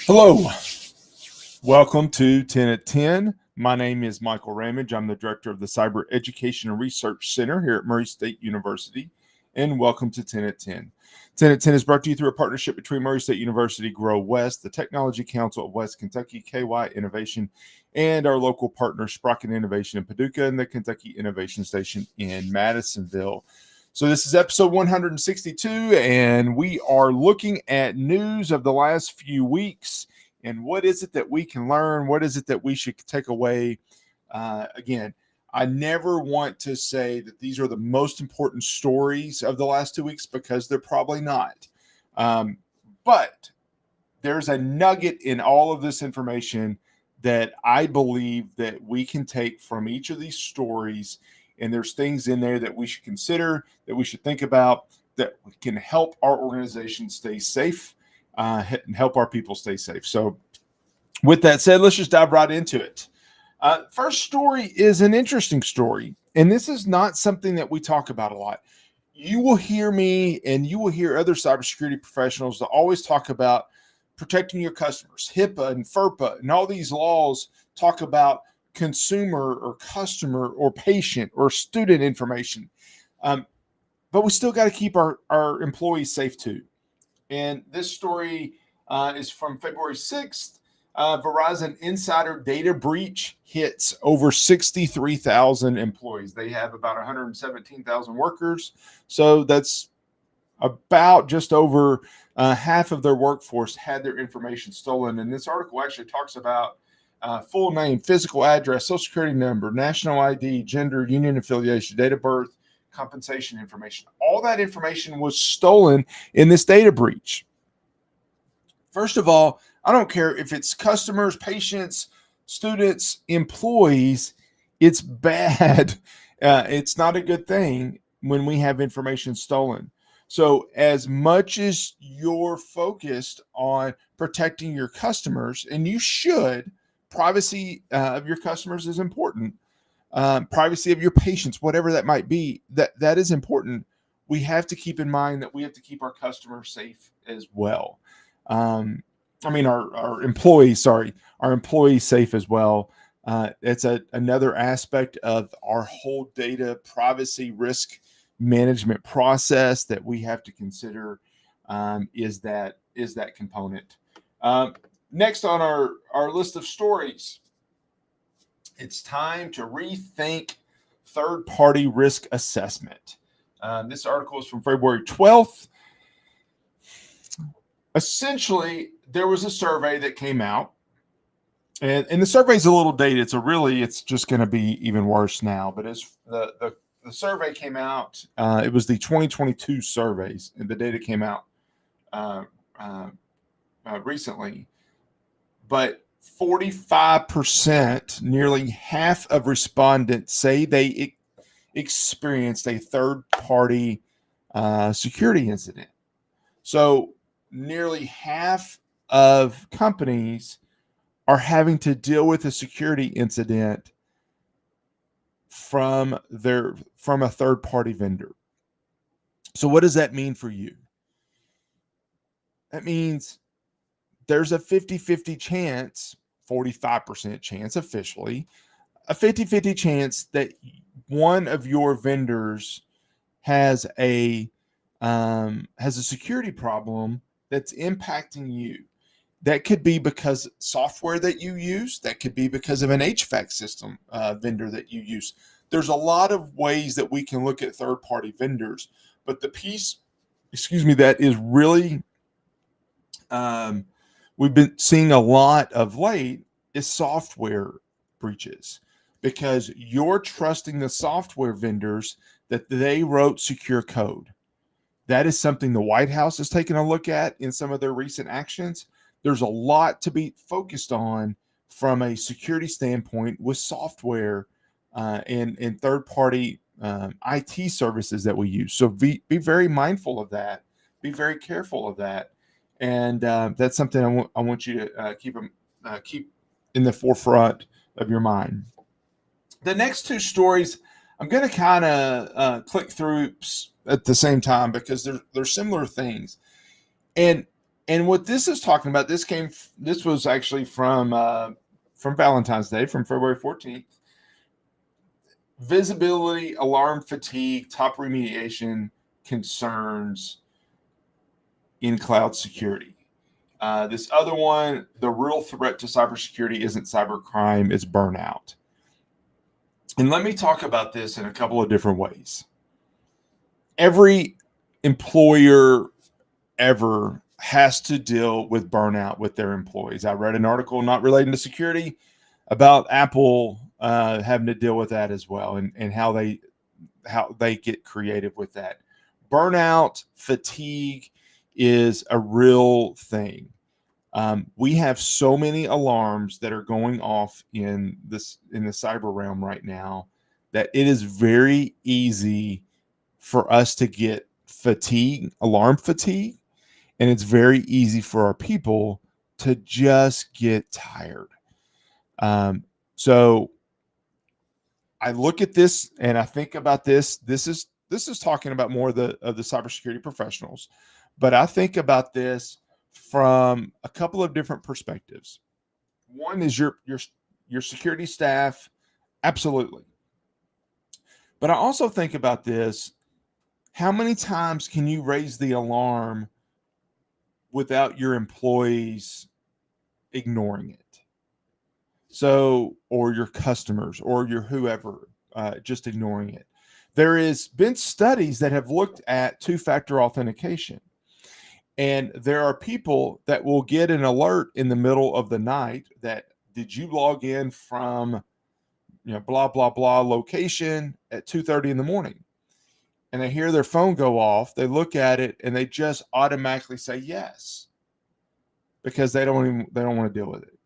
Hello, welcome to 10 at 10. My name is Michael Ramage. I'm the director of the Cyber Education and Research Center here at Murray State University, and welcome to 10 at 10. 10 at 10 is brought to you through a partnership between Murray State University, Grow West, the Technology Council of West Kentucky, KY Innovation, and our local partner, Sprocket Innovation in Paducah, and the Kentucky Innovation Station in Madisonville. So this is episode 162, and we are looking at news of the last few weeks and what is it that we can learn? What is it that we should take away? Again, I never want to say that these are the most important stories of the last 2 weeks because they're probably not. But there's a nugget in all of this information that I believe that we can take from each of these stories. And there's things in there that we should consider, that we should think about, that can help our organization stay safe and help our people stay safe. So with that said, let's just dive right into it. First story is an interesting story. And this is not something that we talk about a lot. You will hear me and you will hear other cybersecurity professionals that always talk about protecting your customers. HIPAA and FERPA and all these laws talk about consumer or customer or patient or student information. But we still got to keep our employees safe too. And this story is from February 6th. Verizon insider data breach hits over 63,000 employees. They have about 117,000 workers. So that's about just over half of their workforce had their information stolen. And this article actually talks about full name, physical address, social security number, national ID, gender, union affiliation, date of birth, compensation information. All that information was stolen in this data breach. First of all, I don't care if it's customers, patients, students, employees, it's bad. It's not a good thing when we have information stolen. So as much as you're focused on protecting your customers, and you should, privacy of your customers is important. Privacy of your patients, whatever that might be, that is important. We have to keep in mind that we have to keep our customers safe as well. Our employees safe as well. It's another aspect of our whole data privacy risk management process that we have to consider. Is that component. Next on our list of stories, it's time to rethink third-party risk assessment. This article is from February 12th. Essentially, there was a survey that came out, and the survey is a little dated, so really it's just going to be even worse now. But as the survey came out, it was the 2022 surveys, and the data came out recently. But 45%, nearly half of respondents say they experienced a third-party security incident. So nearly half of companies are having to deal with a security incident from a third-party vendor. So what does that mean for you? That means there's a 50-50 chance, 45% chance officially, a 50-50 chance that one of your vendors has a security problem that's impacting you. That could be because software that you use. That could be because of an HVAC system vendor that you use. There's a lot of ways that we can look at third-party vendors, but the piece, that is really we've been seeing a lot of late is software breaches, because you're trusting the software vendors that they wrote secure code. That is something the White House has taken a look at in some of their recent actions. There's a lot to be focused on from a security standpoint with software and third-party IT services that we use. So be very mindful of that. Be very careful of that. And that's something I want you to keep in the forefront of your mind. The next two stories, I'm going to kind of click through at the same time because they're similar things. And And what this is talking about, this was actually from Valentine's Day, from February 14th. Visibility, alarm fatigue, top remediation concerns in cloud security. This other one, the real threat to cybersecurity isn't cybercrime, it's burnout. And let me talk about this in a couple of different ways. Every employer ever has to deal with burnout with their employees. I read an article not relating to security about Apple having to deal with that as well, and how they get creative with that. Burnout, fatigue is a real thing. We have so many alarms that are going off in the cyber realm right now that it is very easy for us to get alarm fatigue, and it's very easy for our people to just get tired. So I look at this and I think about this. This is talking about more of the cybersecurity professionals, but I think about this from a couple of different perspectives. One is your security staff, absolutely. But I also think about this: how many times can you raise the alarm without your employees ignoring it? So, or your customers or your whoever just ignoring it. There has been studies that have looked at two-factor authentication. And there are people that will get an alert in the middle of the night that, did you log in from, blah, blah, blah location at 2:30 in the morning? And they hear their phone go off. They look at it and they just automatically say yes, because they don't want to deal with it.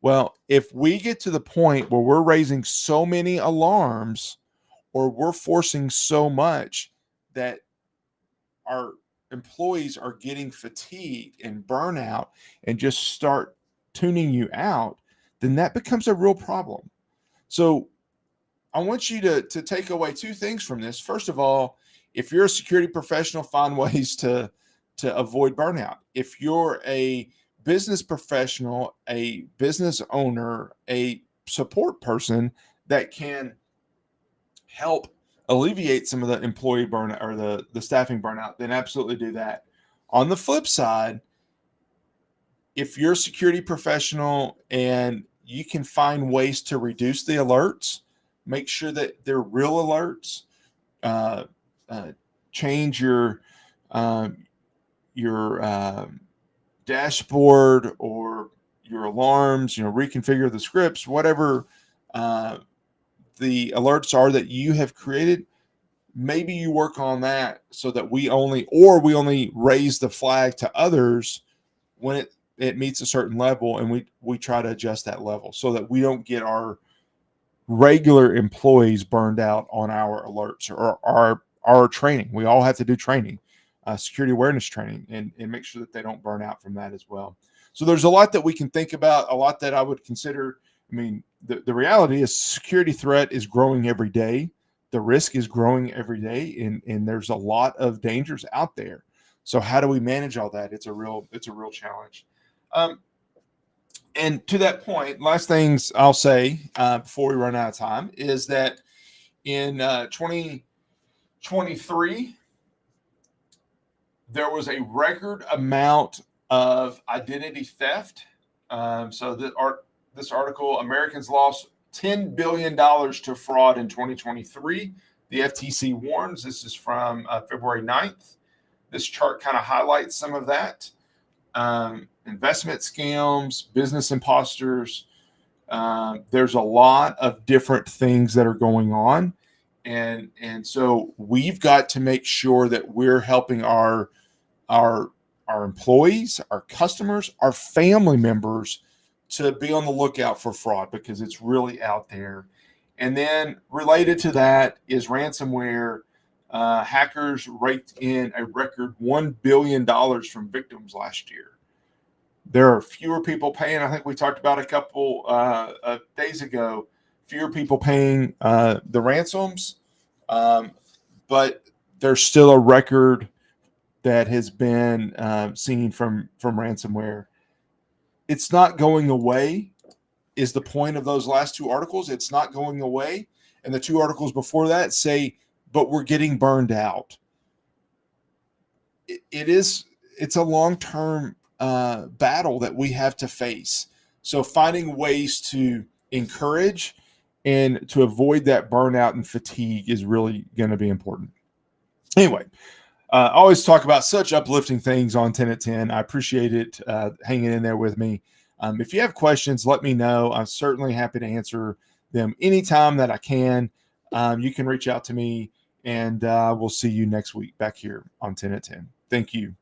Well, if we get to the point where we're raising so many alarms, or we're forcing so much that our employees are getting fatigued and burnout and just start tuning you out, then that becomes a real problem. So I want you to take away two things from this. First of all, if you're a security professional, find ways to avoid burnout. If you're a business professional, a business owner, a support person that can help alleviate some of the employee burnout or the staffing burnout, then absolutely do that. On the flip side, if you're a security professional and you can find ways to reduce the alerts, make sure that they're real alerts. Change your dashboard or your alarms. Reconfigure the scripts, whatever the alerts are that you have created. Maybe you work on that so that we only raise the flag to others when it meets a certain level, and we try to adjust that level so that we don't get our regular employees burned out on our alerts or our training. We all have to do training, security awareness training, and make sure that they don't burn out from that as well. So there's a lot that we can think about, a lot that I would consider. I mean, the reality is security threat is growing every day. The risk is growing every day, and there's a lot of dangers out there. So how do we manage all that? It's a real challenge. And to that point, last things I'll say before we run out of time is that in 2023, there was a record amount of identity theft. So this article, Americans lost $10 billion to fraud in 2023. The FTC warns. This is from February 9th. This chart kind of highlights some of that. Investment scams, business imposters. There's a lot of different things that are going on. And so we've got to make sure that we're helping our employees, our customers, our family members to be on the lookout for fraud, because it's really out there. And then related to that is ransomware. Hackers raked in a record $1 billion from victims last year. There are fewer people paying. I think we talked about a couple of days ago, fewer people paying the ransoms, but there's still a record that has been seen from ransomware. It's not going away, is the point of those last two articles. It's not going away. And the two articles before that say, but we're getting burned out. It's a long-term battle that we have to face. So finding ways to encourage and to avoid that burnout and fatigue is really going to be important. Anyway, I always talk about such uplifting things on 10 at 10. I appreciate it hanging in there with me. If you have questions, let me know. I'm certainly happy to answer them anytime that I can. You can reach out to me, and we'll see you next week back here on 10 at 10. Thank you.